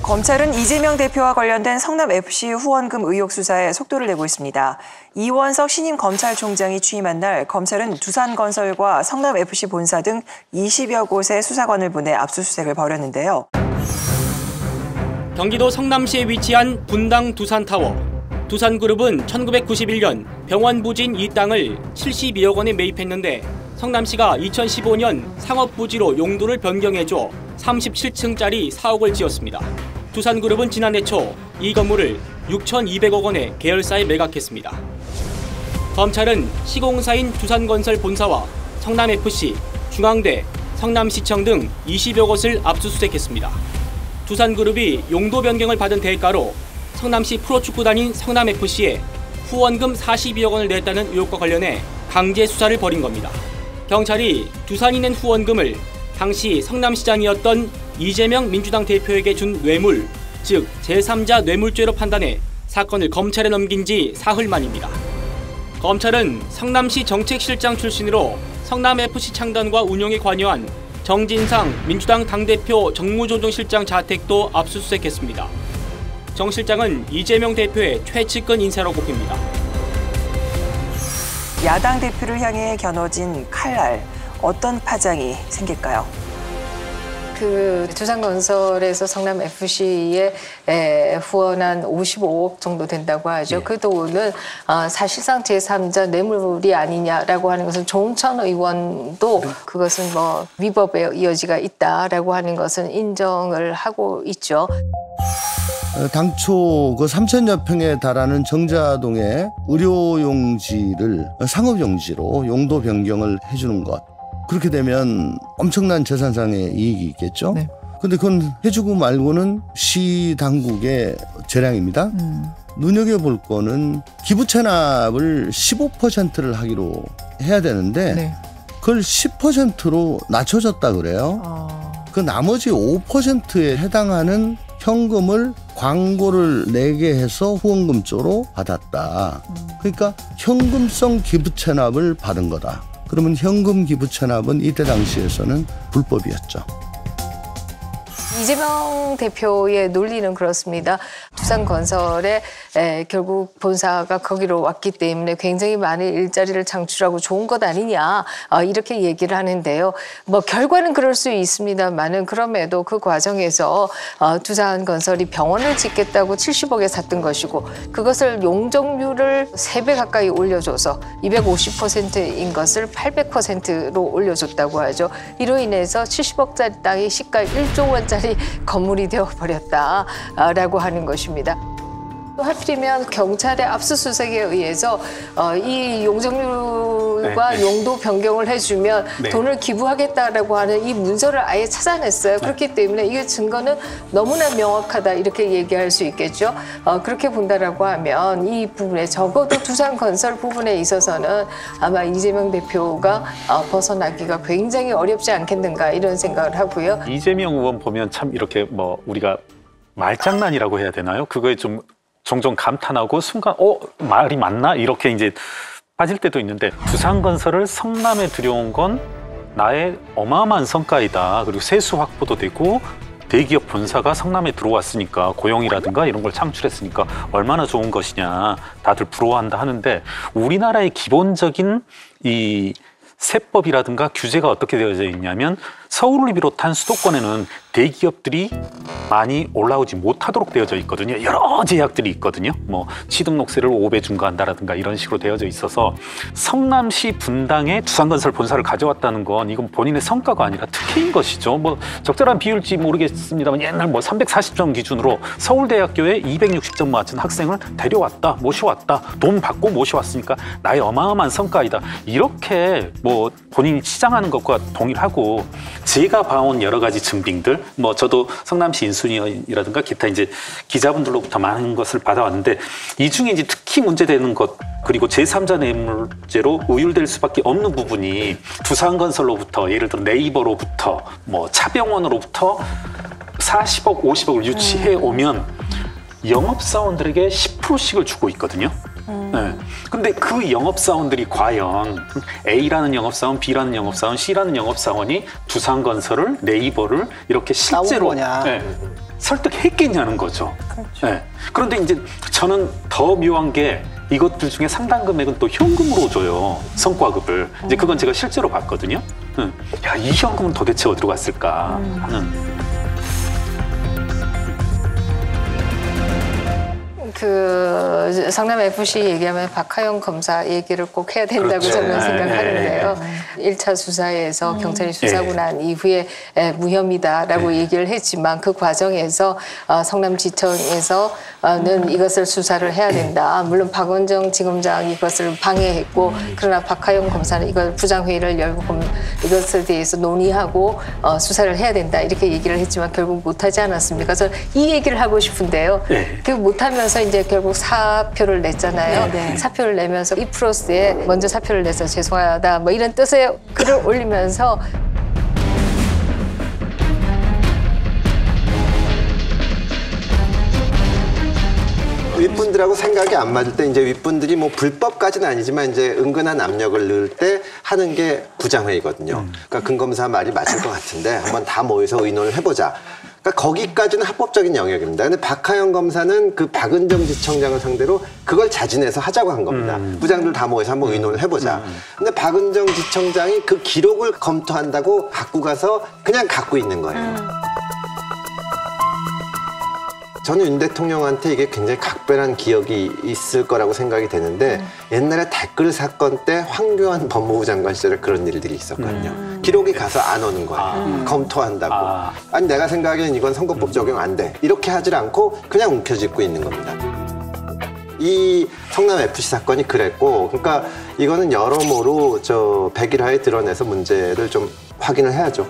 검찰은 이재명 대표와 관련된 성남FC 후원금 의혹 수사에 속도를 내고 있습니다. 이원석 신임 검찰총장이 취임한 날 검찰은 두산건설과 성남FC 본사 등 20여 곳의 수사관을 보내 압수수색을 벌였는데요. 경기도 성남시에 위치한 분당 두산타워. 두산그룹은 1991년 병원 부지인 이 땅을 72억 원에 매입했는데 성남시가 2015년 상업부지로 용도를 변경해줘 37층짜리 사옥을 지었습니다. 두산그룹은 지난해 초 이 건물을 6,200억 원에 계열사에 매각했습니다. 검찰은 시공사인 두산건설 본사와 성남FC, 중앙대, 성남시청 등 20여 곳을 압수수색했습니다. 두산그룹이 용도 변경을 받은 대가로 성남시 프로축구단인 성남FC에 후원금 42억 원을 냈다는 의혹과 관련해 강제 수사를 벌인 겁니다. 경찰이 두산이 낸 후원금을 당시 성남시장이었던 이재명 민주당 대표에게 준 뇌물, 즉 제3자 뇌물죄로 판단해 사건을 검찰에 넘긴 지 사흘 만입니다. 검찰은 성남시 정책실장 출신으로 성남FC 창단과 운영에 관여한 정진상 민주당 당대표 정무조정실장 자택도 압수수색했습니다. 정 실장은 이재명 대표의 최측근 인사로 꼽힙니다. 야당 대표를 향해 겨눠진 칼날, 어떤 파장이 생길까요? 두산건설에서 성남FC에 후원한 55억 정도 된다고 하죠. 그 돈은 사실상 제3자 뇌물이 아니냐라고 하는 것은 조홍천 의원도 그것은 위법의 여지가 있다라고 하는 것은 인정을 하고 있죠. 당초 그 3,000여 평에 달하는 정자동의 의료용지를 상업용지로 용도 변경을 해주는 것. 그렇게 되면 엄청난 재산상의 이익이 있겠죠. 네. 근데 그건 해주고 말고는 시 당국의 재량입니다. 눈여겨볼 거는 기부 체납을 15%를 하기로 해야 되는데 네. 그걸 10%로 낮춰줬다 그래요. 그 나머지 5%에 해당하는 현금을 광고를 내게 해서 후원금 쪽으로 받았다. 그러니까 현금성 기부 체납을 받은 거다. 그러면 현금 기부 체납은 이때 당시에서는 불법이었죠. 이재명 대표의 논리는 그렇습니다. 두산건설에 결국 본사가 거기로 왔기 때문에 굉장히 많은 일자리를 창출하고 좋은 것 아니냐 이렇게 얘기를 하는데요. 결과는 그럴 수 있습니다만은 그럼에도 그 과정에서 두산건설이 병원을 짓겠다고 70억에 샀던 것이고 그것을 용적률을 3배 가까이 올려줘서 250%인 것을 800%로 올려줬다고 하죠. 이로 인해서 70억짜리 땅이 시가 1조 원짜리 건물이 되어버렸다라고 하는 것입니다. 또 하필이면 경찰의 압수수색에 의해서 이 용적률과 용도 변경을 해주면 돈을 기부하겠다라고 하는 이 문서를 아예 찾아냈어요. 그렇기 때문에 이 증거는 너무나 명확하다 이렇게 얘기할 수 있겠죠. 그렇게 본다라고 하면 이 부분에 적어도 두산건설 부분에 있어서는 아마 이재명 대표가 벗어나기가 굉장히 어렵지 않겠는가 이런 생각을 하고요. 이재명 의원 보면 참 이렇게 우리가 말장난이라고 해야 되나요? 그거에 좀 종종 감탄하고 순간 말이 맞나? 이렇게 이제 빠질 때도 있는데 두산건설을 성남에 들여온 건 나의 어마어마한 성과이다. 그리고 세수 확보도 되고 대기업 본사가 성남에 들어왔으니까 고용이라든가 이런 걸 창출했으니까 얼마나 좋은 것이냐 다들 부러워한다 하는데 우리나라의 기본적인 이 세법이라든가 규제가 어떻게 되어져 있냐면 서울을 비롯한 수도권에는 대기업들이 많이 올라오지 못하도록 되어져 있거든요. 여러 제약들이 있거든요. 취등록세를 5배 중과한다라든가 이런 식으로 되어져 있어서 성남시 분당에 두산건설 본사를 가져왔다는 건 이건 본인의 성과가 아니라 특혜인 것이죠. 적절한 비율인지 모르겠습니다만 옛날 340점 기준으로 서울대학교에 260점 맞은 학생을 데려왔다, 모셔왔다, 돈 받고 모셔왔으니까 나의 어마어마한 성과이다. 이렇게 본인이 치장하는 것과 동일하고 제가 봐온 여러 가지 증빙들, 저도 성남시 인수위원이라든가 기타 이제 기자분들로부터 많은 것을 받아왔는데 이 중에 이제 특히 문제되는 것 그리고 제3자 뇌물죄로 의율될 수밖에 없는 부분이 두산건설로부터 예를 들어 네이버로부터 차병원으로부터 40억, 50억을 유치해 오면 영업사원들에게 10%씩을 주고 있거든요. 네. 근데 그 영업사원들이 과연 A라는 영업사원, B라는 영업사원, C라는 영업사원이 두산건설을, 네이버를 이렇게 실제로 설득했겠냐는 거죠. 그렇죠. 네. 그런데 이제 저는 더 묘한 게 이것들 중에 상당 금액은 또 현금으로 줘요. 성과급을. 이제 그건 제가 실제로 봤거든요. 야, 이 현금은 도대체 어디로 갔을까 하는. 그 성남 FC 얘기하면 박하영 검사 얘기를 꼭 해야 된다고 그렇죠. 저는 생각하는데요. 네. 1차 수사에서 경찰이 수사하고 난 이후에 무혐의다라고 얘기를 했지만 그 과정에서 성남지청에서는 이것을 수사를 해야 된다. 물론 박원정 지검장이 이것을 방해했고 그러나 박하영 검사는 이걸 부장회의를 열고 이것에 대해서 논의하고 수사를 해야 된다. 이렇게 얘기를 했지만 결국 못하지 않았습니까? 그래서 이 얘기를 하고 싶은데요. 네. 그 못하면서 이제 결국 사표를 냈잖아요. 네. 사표를 내면서 이 프로스에 먼저 사표를 내서 죄송하다 뭐 이런 뜻의 글을 올리면서 윗분들하고 생각이 안 맞을 때 이제 윗분들이 뭐 불법까지는 아니지만 이제 은근한 압력을 넣을 때 하는 게 부장회의거든요. 그러니까 금검사 말이 맞을 것 같은데 한번 다 모여서 의논을 해보자. 그러니까 거기까지는 합법적인 영역입니다. 근데 박하영 검사는 그 박은정 지청장을 상대로 그걸 자진해서 하자고 한 겁니다. 부장들 다 모여서 한번 의논을 해보자. 근데 박은정 지청장이 그 기록을 검토한다고 갖고 가서 그냥 갖고 있는 거예요. 저는 윤 대통령한테 이게 굉장히 각별한 기억이 있을 거라고 생각이 되는데 옛날에 댓글 사건 때 황교안 법무부 장관 시절에 그런 일들이 있었거든요. 기록이 가서 안 오는 거예요. 검토한다고. 아니 내가 생각엔 이건 선거법 적용 안 돼. 이렇게 하질 않고 그냥 움켜쥐고 있는 겁니다. 이 성남FC 사건이 그랬고 그러니까 이거는 여러모로 저 백일화에 드러내서 문제를 좀 확인을 해야죠.